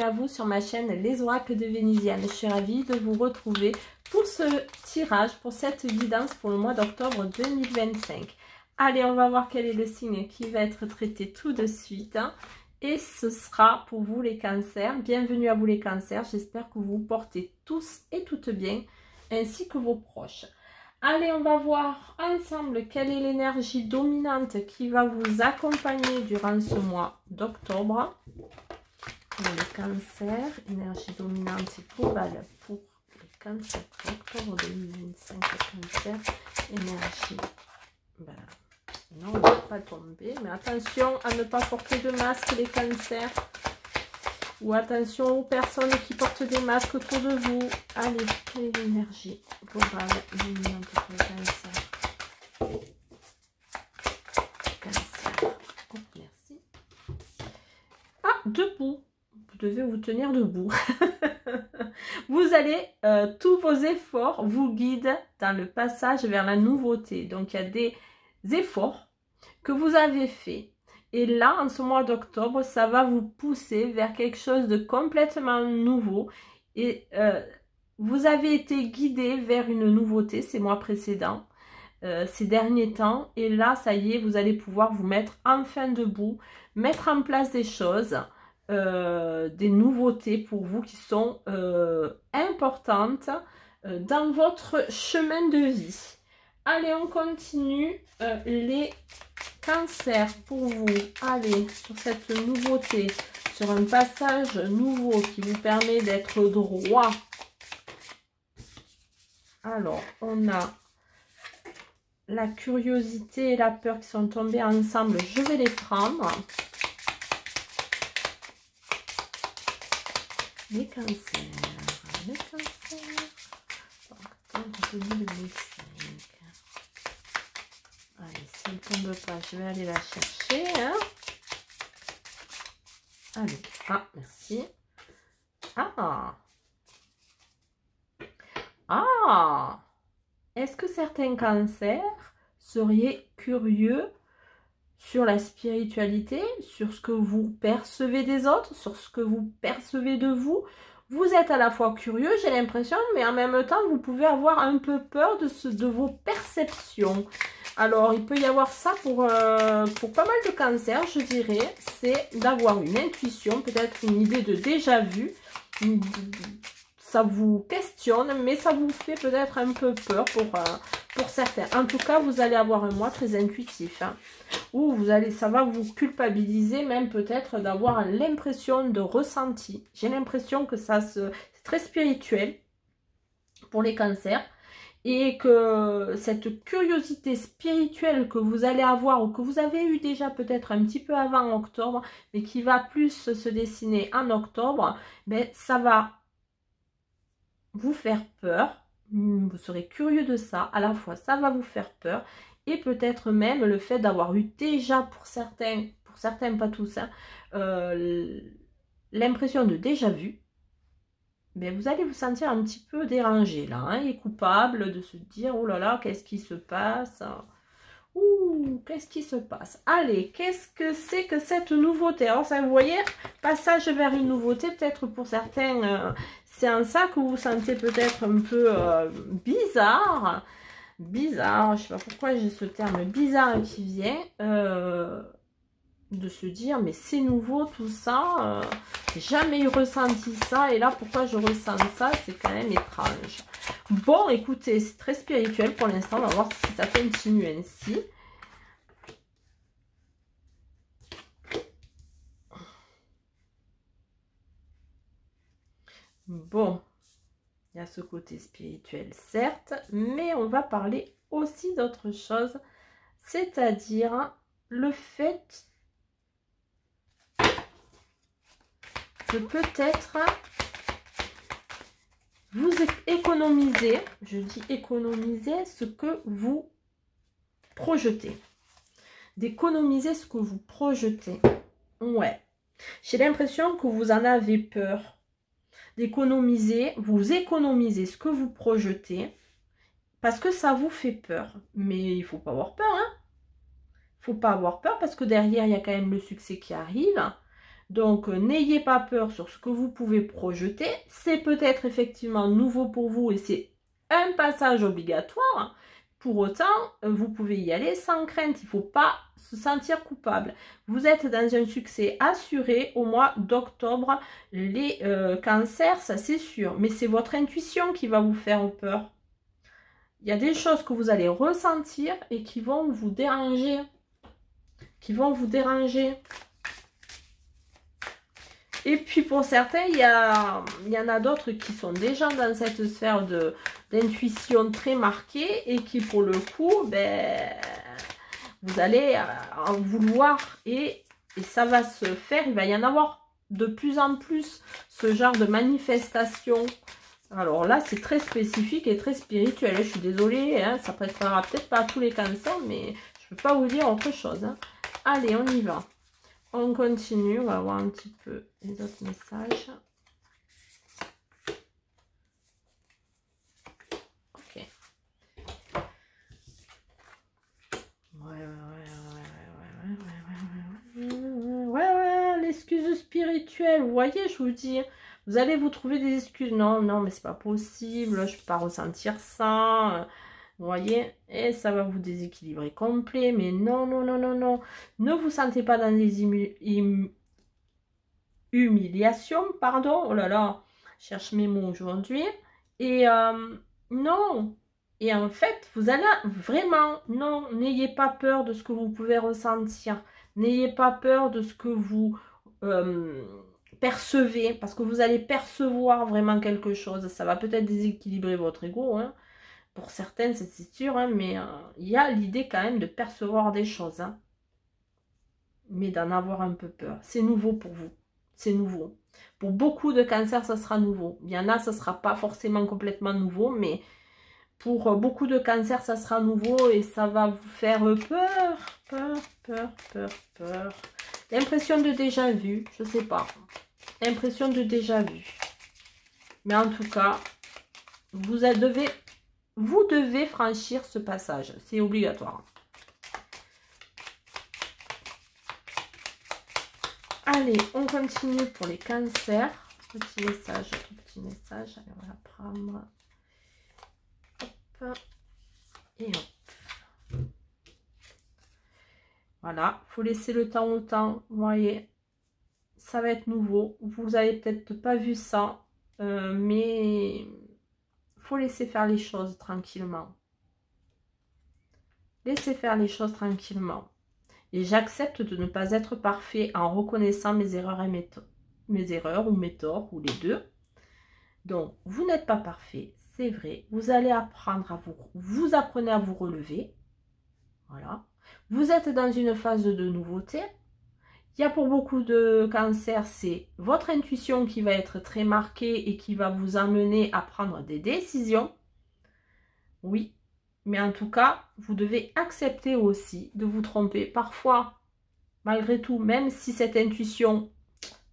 à vous sur ma chaîne Les Oracles de Vénusienne. Je suis ravie de vous retrouver pour ce tirage, pour cette guidance pour le mois d'octobre 2025. Allez, on va voir quel est le signe qui va être traité tout de suite. Et ce sera pour vous les cancers. Bienvenue à vous les cancers. J'espère que vous vous portez tous et toutes bien, ainsi que vos proches. Allez, on va voir ensemble quelle est l'énergie dominante qui va vous accompagner durant ce mois d'octobre. Pour les cancers, énergie dominante et globale pour les cancers pour octobre 2025, cancer, énergie. Voilà. Non, on ne va pas tomber, mais attention à ne pas porter de masque les cancers. Ou attention aux personnes qui portent des masques autour de vous. Allez, quelle est l'énergie globale dominante pour les cancers? Cancer. Oh, merci. Ah, debout. Vous devez vous tenir debout. Vous allez, tous vos efforts vous guident dans le passage vers la nouveauté. Donc, il y a des efforts que vous avez faits. Et là, en ce mois d'octobre, ça va vous pousser vers quelque chose de complètement nouveau. Et vous avez été guidé vers une nouveauté ces mois précédents, ces derniers temps. Et là, ça y est, vous allez pouvoir vous mettre enfin debout, mettre en place des choses, des nouveautés pour vous qui sont importantes dans votre chemin de vie. Allez, on continue les cancers pour vous. Allez, sur cette nouveauté, sur un passage nouveau qui vous permet d'être droit. Alors, on a la curiosité et la peur qui sont tombées ensemble. Je vais les prendre. Les cancers. Les cancers. Allez, si elle ne tombe pas, je vais aller la chercher. Hein. Allez, ah, merci. Ah. Ah. Est-ce que certains cancers seraient curieux sur la spiritualité, sur ce que vous percevez des autres, sur ce que vous percevez de vous? Vous êtes à la fois curieux, j'ai l'impression, mais en même temps, vous pouvez avoir un peu peur de vos perceptions. Alors, il peut y avoir ça pour pas mal de cancers, je dirais. C'est d'avoir une intuition, peut-être une idée de déjà vu. Ça vous questionne, mais ça vous fait peut-être un peu peur pour certains. En tout cas, vous allez avoir un mois très intuitif. Hein, où ça va vous culpabiliser, même peut-être d'avoir l'impression de ressenti. J'ai l'impression que c'est très spirituel pour les cancers. Et que cette curiosité spirituelle que vous allez avoir ou que vous avez eu déjà peut-être un petit peu avant octobre, mais qui va plus se dessiner en octobre, ben, ça va vous faire peur. Vous serez curieux de ça. À la fois, ça va vous faire peur. Et peut-être même le fait d'avoir eu déjà, pour certains, pas tous, hein, l'impression de déjà vu. Mais vous allez vous sentir un petit peu dérangé là, hein, et coupable de se dire, oh là là, qu'est-ce qui se passe? Ouh, qu'est-ce qui se passe? Allez, qu'est-ce que c'est que cette nouveauté? Alors ça, vous voyez, passage vers une nouveauté, peut-être pour certains, c'est en ça que vous vous sentez peut-être un peu bizarre. Bizarre, je sais pas pourquoi j'ai ce terme bizarre qui vient. De se dire mais c'est nouveau tout ça, j'ai jamais ressenti ça et là pourquoi je ressens ça, c'est quand même étrange. Bon, écoutez, c'est très spirituel pour l'instant, on va voir si ça continue ainsi. Bon, il y a ce côté spirituel certes, mais on va parler aussi d'autre chose, c'est-à-dire le fait de peut-être vous économiser, je dis économiser ce que vous projetez. D'économiser ce que vous projetez. Ouais. J'ai l'impression que vous en avez peur. D'économiser, vous économisez ce que vous projetez parce que ça vous fait peur. Mais il ne faut pas avoir peur, hein. Il ne faut pas avoir peur parce que derrière, il y a quand même le succès qui arrive. Donc, n'ayez pas peur sur ce que vous pouvez projeter. C'est peut-être effectivement nouveau pour vous et c'est un passage obligatoire. Pour autant, vous pouvez y aller sans crainte. Il ne faut pas se sentir coupable. Vous êtes dans un succès assuré au mois d'octobre. Les cancers, ça c'est sûr. Mais c'est votre intuition qui va vous faire peur. Il y a des choses que vous allez ressentir et qui vont vous déranger. Et puis pour certains, il y en a d'autres qui sont déjà dans cette sphère d'intuition très marquée et qui pour le coup, ben, vous allez en vouloir et ça va se faire. Il va y en avoir de plus en plus ce genre de manifestation. Alors là, c'est très spécifique et très spirituel. Je suis désolée, hein, ça ne prêtera peut-être pas à tous les cancers, mais je ne peux pas vous dire autre chose. Hein. Allez, on y va. On continue, on va voir un petit peu les autres messages. Ok. Ouais, l'excuse spirituelle. Vous voyez, je vous dis, vous allez vous trouver des excuses. Non, mais c'est pas possible, je ne peux pas ressentir ça. Vous voyez, et ça va vous déséquilibrer complet. Mais non. Ne vous sentez pas dans des humiliations, pardon. Oh là là, je cherche mes mots aujourd'hui. Et non. Et en fait, vous allez vraiment, non, n'ayez pas peur de ce que vous pouvez ressentir. N'ayez pas peur de ce que vous percevez, parce que vous allez percevoir vraiment quelque chose. Ça va peut-être déséquilibrer votre ego, hein. Pour certaines, c'est sûr, hein, mais il y a l'idée quand même de percevoir des choses. Hein. Mais d'en avoir un peu peur. C'est nouveau pour vous. C'est nouveau. Pour beaucoup de cancers, ça sera nouveau. Il y en a, ça ne sera pas forcément complètement nouveau, mais pour beaucoup de cancers, ça sera nouveau et ça va vous faire peur. L'impression de déjà vu, je ne sais pas. L'impression de déjà vu. Mais en tout cas, vous devez franchir ce passage. C'est obligatoire. Allez, on continue pour les cancers. Petit message. Allez, on va prendre. Hop. Et hop. Voilà. Il faut laisser le temps au temps. Vous voyez, ça va être nouveau. Vous avez peut-être pas vu ça. Mais... faut laisser faire les choses tranquillement. Laissez faire les choses tranquillement. Et j'accepte de ne pas être parfait en reconnaissant mes erreurs ou mes torts, ou les deux. Donc, vous n'êtes pas parfait, c'est vrai. Vous allez apprendre à vous apprenez à vous relever. Voilà. Vous êtes dans une phase de nouveauté. Il y a pour beaucoup de cancers, c'est votre intuition qui va être très marquée et qui va vous amener à prendre des décisions. Oui, mais en tout cas, vous devez accepter aussi de vous tromper. Parfois, malgré tout, même si cette intuition,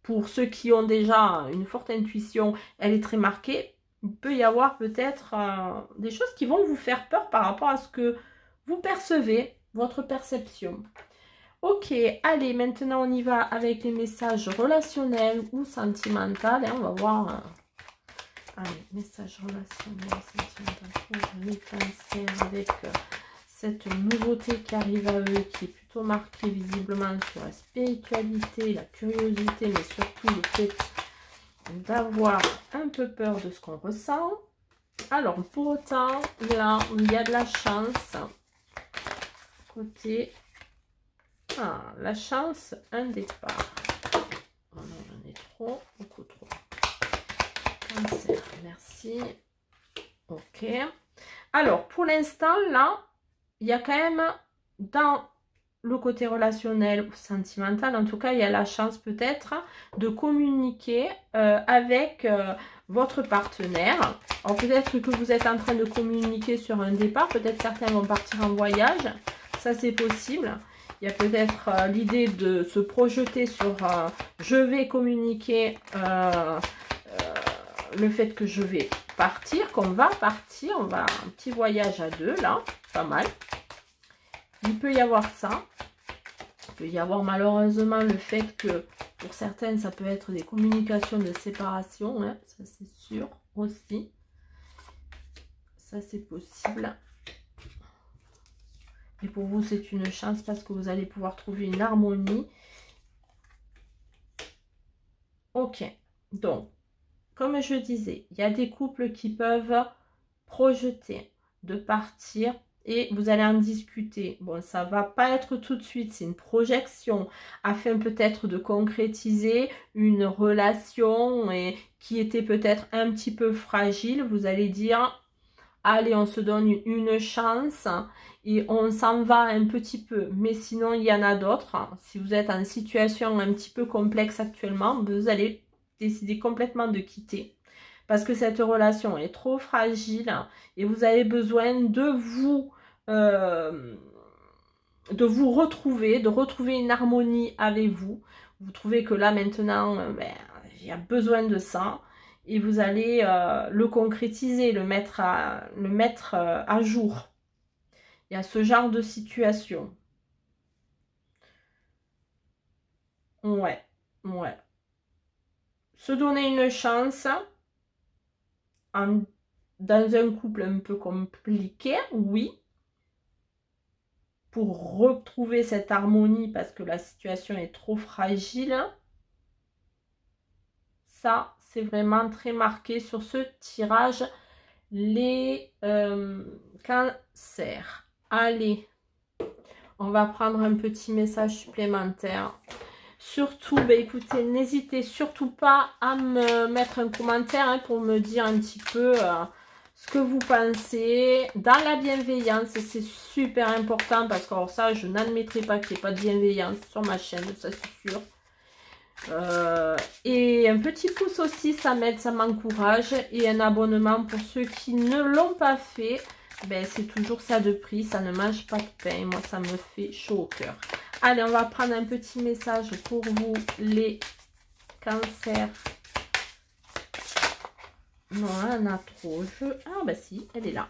pour ceux qui ont déjà une forte intuition, elle est très marquée, il peut y avoir peut-être des choses qui vont vous faire peur par rapport à ce que vous percevez, votre perception. Ok, allez, maintenant on y va avec les messages relationnels ou sentimentaux. On va voir... allez, message relationnel, sentimental pour les cancers avec cette nouveauté qui arrive à eux, qui est plutôt marquée visiblement sur la spiritualité, la curiosité, mais surtout le fait d'avoir un peu peur de ce qu'on ressent. Alors, pour autant, là, il y a de la chance. Côté... ah, la chance, un départ. Oh non, j'en ai trop, beaucoup trop. Cancer, merci. Ok. Alors, pour l'instant, là, il y a quand même, dans le côté relationnel ou sentimental, en tout cas, il y a la chance peut-être de communiquer avec votre partenaire. Alors, peut-être que vous êtes en train de communiquer sur un départ. Peut-être certains vont partir en voyage. Ça, c'est possible. Il y a peut-être l'idée de se projeter sur je vais communiquer le fait que je vais partir, qu'on va partir. On va un petit voyage à deux, là. Pas mal. Il peut y avoir ça. Il peut y avoir malheureusement le fait que Pour certaines, ça peut être des communications de séparation, hein, ça c'est sûr aussi. Ça c'est possible. Et pour vous, c'est une chance parce que vous allez pouvoir trouver une harmonie. Ok, donc, comme je disais, il y a des couples qui peuvent projeter de partir et vous allez en discuter. Bon, ça va pas être tout de suite, c'est une projection afin peut-être de concrétiser une relation et qui était peut-être un petit peu fragile. Vous allez dire, allez, on se donne une chance et on s'en va un petit peu. Mais sinon, il y en a d'autres. Si vous êtes en situation un petit peu complexe actuellement, vous allez décider complètement de quitter. Parce que cette relation est trop fragile et vous avez besoin de vous retrouver, de retrouver une harmonie avec vous. Vous trouvez que là maintenant, il y a besoin de ça. Et vous allez le concrétiser, le mettre à jour. Il y a ce genre de situation. Ouais, ouais. Se donner une chance dans un couple un peu compliqué, oui. Pour retrouver cette harmonie parce que la situation est trop fragile. Ça, c'est vraiment très marqué sur ce tirage. Les cancers. Allez, on va prendre un petit message supplémentaire. Surtout, écoutez, n'hésitez surtout pas à me mettre un commentaire pour me dire un petit peu ce que vous pensez. Dans la bienveillance, c'est super important parce que alors ça, je n'admettrai pas qu'il n'y ait pas de bienveillance sur ma chaîne, ça c'est sûr. Et un petit pouce aussi, ça m'aide, ça m'encourage. Et un abonnement pour ceux qui ne l'ont pas fait. C'est toujours ça de prix, ça ne mange pas de pain. Moi, ça me fait chaud au cœur. Allez, on va prendre un petit message pour vous, les cancers. Non, elle en a trop. Ah, si, elle est là.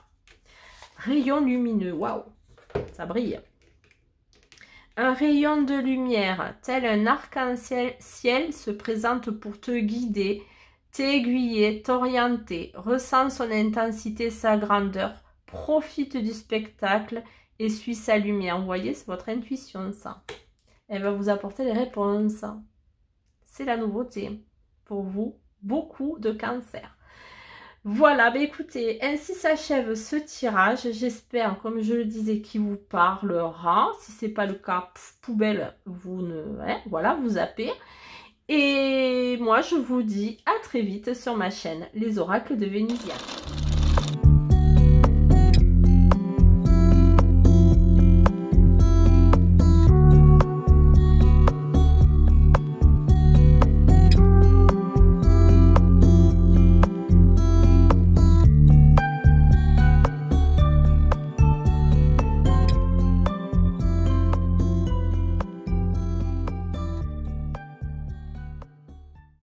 Rayon lumineux, waouh, ça brille. Un rayon de lumière, tel un arc-en-ciel, se présente pour te guider, t'aiguiller, t'orienter. Ressens son intensité, sa grandeur. Profite du spectacle et suis sa lumière. Vous voyez, c'est votre intuition, ça. Elle va vous apporter les réponses. C'est la nouveauté pour vous. Beaucoup de cancers. Voilà, écoutez, ainsi s'achève ce tirage. J'espère, comme je le disais, qu'il vous parlera. Si ce n'est pas le cas, poubelle, vous voilà, vous zappez. Et moi, je vous dis à très vite sur ma chaîne, les oracles de Vénusia.